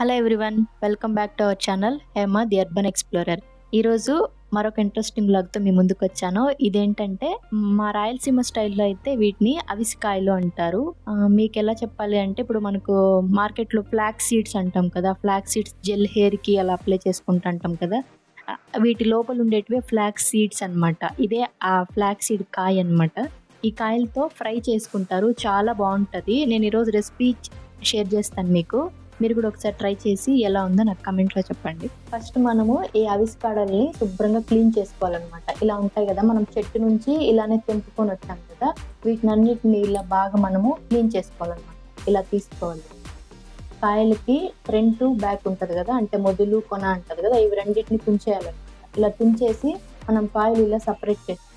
Hello everyone, welcome back to our channel Hema the urban explorer. ఈరోజు మరొక interesting బ్లాగ్తో మీ ముందుకు వచ్చాను. ఇదేంటంటే మా రాయలసీమ స్టైల్లో అయితే వీటిని అవిసికాయలు అంటారు. మీకు ఎలా చెప్పాలి అంటే, ఇప్పుడు మనకు మార్కెట్లో ఫ్లాక్స్ సీడ్స్ అంటాం కదా, ఫ్లాక్స్ సీడ్స్ జెల్ హెయిర్కి అలా అప్లై చేసుకుంటూ అంటాం కదా, వీటి లోపల ఉండేటివే ఫ్లాక్స్ సీడ్స్ అనమాట. ఇదే ఆ ఫ్లాక్స్ సీడ్ కాయ అనమాట. ఈ కాయలతో ఫ్రై చేసుకుంటారు, చాలా బాగుంటుంది. నేను ఈరోజు రెసిపీ షేర్ చేస్తాను మీకు. మీరు కూడా ఒకసారి ట్రై చేసి ఎలా ఉందో నాకు కమెంట్లో చెప్పండి. ఫస్ట్ మనము ఈ అవిసికాడల్ని శుభ్రంగా క్లీన్ చేసుకోవాలన్నమాట. ఇలా ఉంటాయి కదా, మనం చెట్టు నుంచి ఇలానే తెంపుకొని వచ్చాం కదా, వీటిని అన్నిటిని ఇలా బాగా మనము క్లీన్ చేసుకోవాలన్నమాట. ఇలా తీసుకోవాలి. కాయలకి ఫ్రంట్ బ్యాక్ ఉంటుంది కదా, అంటే మొదలు కొన అంటది కదా, ఇవి రెండింటిని తుంచేయాలన్నమాట. ఇలా తుంచేసి మనం కాయలు ఇలా సపరేట్ చేసుకోవాలి.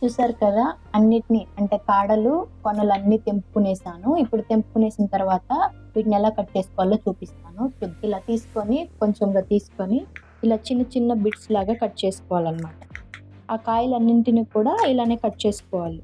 చూసారు కదా, అన్నిటినీ అంటే కాడలు కొనలు అన్ని తెంపుకునేసాను. ఇప్పుడు తెంపుకునేసిన తర్వాత వీటిని ఎలా కట్ చేసుకోవాలో చూపిస్తాను. ఇలా తీసుకొని కొంచెంగా తీసుకొని ఇలా చిన్న చిన్న బిట్స్ లాగా కట్ చేసుకోవాలన్నమాట. ఆ కాయలన్నింటినీ కూడా ఇలానే కట్ చేసుకోవాలి.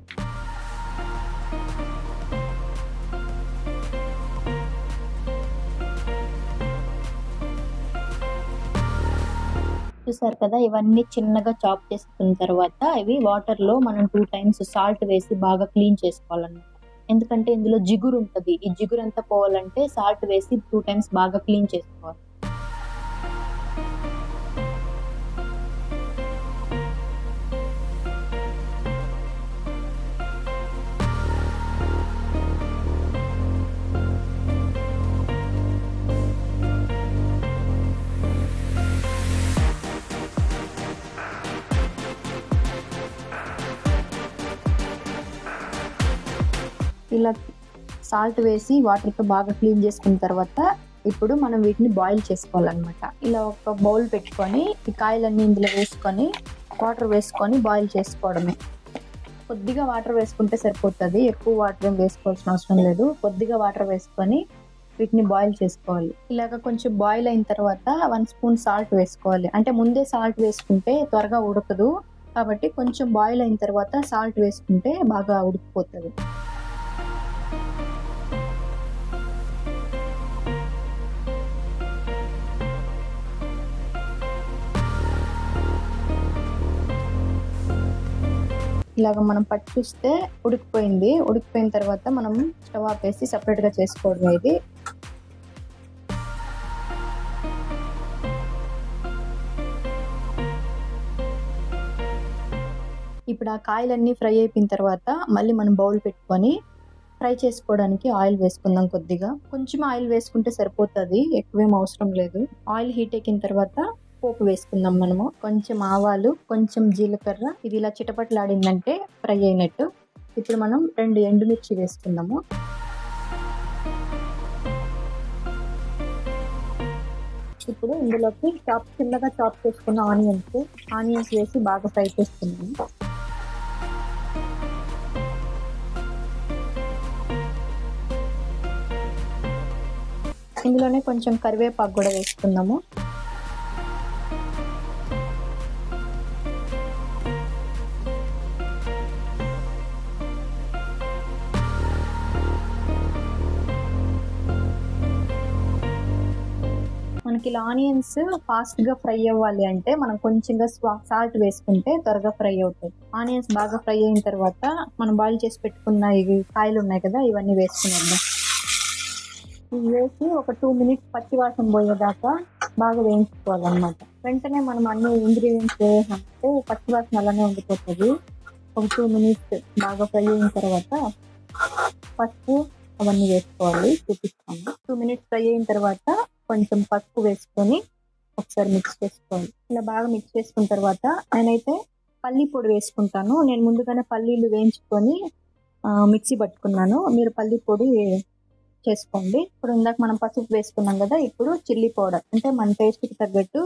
చూసారు కదా, ఇవన్నీ చిన్నగా చాప్ చేసుకున్న తర్వాత ఇవి వాటర్లో మనం 2 times సాల్ట్ వేసి బాగా క్లీన్ చేసుకోవాలన్నమాట. ఎందుకంటే ఇందులో జిగురు ఉంటుంది. ఈ జిగురు అంతా పోవాలంటే సాల్ట్ వేసి 2 times బాగా క్లీన్ చేసుకోవాలి. ఇలా సాల్ట్ వేసి వాటర్తో బాగా క్లీన్ చేసుకున్న తర్వాత ఇప్పుడు మనం వీటిని బాయిల్ చేసుకోవాలన్నమాట. ఇలా ఒక బౌల్ పెట్టుకొని ఈ కాయలన్నీ ఇందులో వేసుకొని వాటర్ వేసుకొని బాయిల్ చేసుకోవడమే. కొద్దిగా వాటర్ వేసుకుంటే సరిపోతుంది, ఎక్కువ వాటర్ ఏం వేసుకోవాల్సిన అవసరం లేదు. కొద్దిగా వాటర్ వేసుకొని వీటిని బాయిల్ చేసుకోవాలి. ఇలాగ కొంచెం బాయిల్ అయిన తర్వాత 1 spoon సాల్ట్ వేసుకోవాలి. అంటే ముందే సాల్ట్ వేసుకుంటే త్వరగా ఉడకదు, కాబట్టి కొంచెం బాయిల్ అయిన తర్వాత సాల్ట్ వేసుకుంటే బాగా ఉడికిపోతుంది. ఇలాగ మనం పట్టి చూస్తే ఉడికిపోయింది. ఉడికిపోయిన తర్వాత మనం స్టవ్ ఆపేసి సపరేట్గా చేసుకోవడం. ఇది ఇప్పుడు ఆ కాయలన్నీ ఫ్రై అయిపోయిన తర్వాత మళ్ళీ మనం బౌల్ పెట్టుకొని ఫ్రై చేసుకోవడానికి ఆయిల్ వేసుకుందాం. కొద్దిగా కొంచెం ఆయిల్ వేసుకుంటే సరిపోతుంది, ఎక్కువేం అవసరం లేదు. ఆయిల్ హీట్ ఎక్కిన తర్వాత పోపు వేసుకుందాం. మనము కొంచెం ఆవాలు, కొంచెం జీలకర్ర, ఇది ఇలా చిటపట్లాడిందంటే ఫ్రై అయినట్టు. ఇప్పుడు మనం 2 ఎండుమిర్చి వేసుకుందాము. ఇప్పుడు ఇందులోకి చిన్నగా చాప్ చేసుకున్న ఆనియన్స్ వేసి బాగా ఫ్రై చేసుకున్నాము. ఇందులోనే కొంచెం కరివేపాకు కూడా వేసుకుందాము. మనకి ఇలా ఆనియన్స్ ఫాస్ట్ గా ఫ్రై అవ్వాలి అంటే మనం కొంచెంగా సాల్ట్ వేసుకుంటే త్వరగా ఫ్రై అవుతాయి. ఆనియన్స్ బాగా ఫ్రై అయిన తర్వాత మనం బాయిల్ చేసి పెట్టుకున్న ఇవి కాయలు ఉన్నాయి కదా, ఇవన్నీ వేసుకునేద్దాం. ఇవి వేసి ఒక 2 minutes పచ్చి వాసన పోయేదాకా బాగా వేయించుకోవాలన్నమాట. వెంటనే మనం అన్ని ఇంగ్రీడియంట్స్ వేసామంటే పచ్చి వాసన అలానే ఉండిపోతుంది. ఒక 2 minutes బాగా ఫ్రై అయిన తర్వాత పసుపు అవన్నీ వేసుకోవాలి, చూపిస్తాము. 2 minutes ఫ్రై అయిన తర్వాత కొంచెం పసుపు వేసుకొని ఒకసారి మిక్స్ చేసుకోవాలి. ఇలా బాగా మిక్స్ చేసుకున్న తర్వాత నేనైతే పల్లీ పొడి వేసుకుంటాను. నేను ముందుగానే పల్లీలు వేయించుకొని మిక్సీ పట్టుకున్నాను. మీరు పల్లీ పొడి చేసుకోండి. ఇప్పుడు ఇందాక మనం పసుపు వేసుకున్నాం కదా, ఇప్పుడు చిల్లీ పౌడర్ అంటే మన టేస్ట్కి తగ్గట్టు,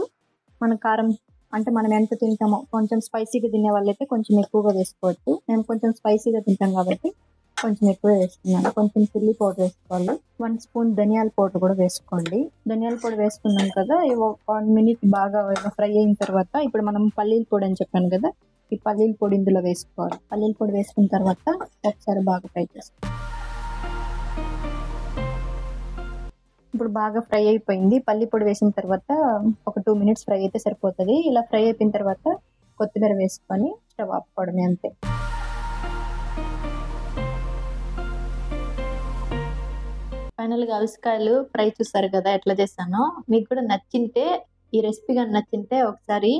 మన కారం అంటే మనం ఎంత తింటామో, కొంచెం స్పైసీగా తినే వాళ్ళైతే కొంచెం ఎక్కువగా వేసుకోవచ్చు. నేను కొంచెం స్పైసీగా తింటాను కాబట్టి కొంచెం ఎక్కువ వేస్తున్నాను. కొంచెం చిల్లీ పౌడర్ వేసుకోవాలి. 1 spoon ధనియాల పౌడర్ కూడా వేసుకోండి. ధనియాల పొడి వేసుకున్నాం కదా, 1 minute బాగా ఫ్రై అయిన తర్వాత ఇప్పుడు మనం పల్లీల పొడి అని చెప్పాను కదా, ఈ పల్లీల పొడి ఇందులో వేసుకోవాలి. పల్లీల పొడి వేసుకున్న తర్వాత ఒకసారి బాగా ఫ్రై చేసుకోవాలి. ఇప్పుడు బాగా ఫ్రై అయిపోయింది. పల్లి పొడి వేసిన తర్వాత ఒక 2 మినిట్స్ ఫ్రై అయితే సరిపోతుంది. ఇలా ఫ్రై అయిపోయిన తర్వాత కొత్తిమీర వేసుకొని స్టవ్ ఆపుకోవడమే, అంతే. ఫైనల్గా అలసకాయలు ఫ్రై చూసారు కదా ఎట్లా చేశానో. మీకు కూడా నచ్చింటే, ఈ రెసిపీ కానీ నచ్చింటే ఒకసారి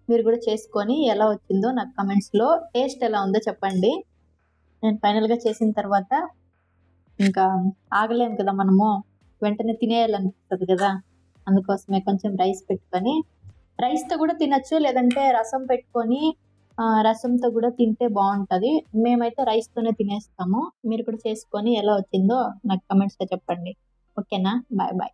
మీరు కూడా చేసుకొని ఎలా వచ్చిందో నాకు కమెంట్స్లో టేస్ట్ ఎలా ఉందో చెప్పండి. నేను ఫైనల్గా చేసిన తర్వాత ఇంకా ఆగలేము కదా మనము, వెంటనే తినేయాలనిపిస్తుంది కదా, అందుకోసమే కొంచెం రైస్ పెట్టుకొని, రైస్తో కూడా తినచ్చు, లేదంటే రసం పెట్టుకొని రసంతో కూడా తింటే బాగుంటుంది. మేమైతే రైస్తోనే తినేస్తాము. మీరు కూడా చేసుకొని ఎలా వచ్చిందో నాకు కమెంట్స్లో చెప్పండి. ఓకేనా? Bye bye.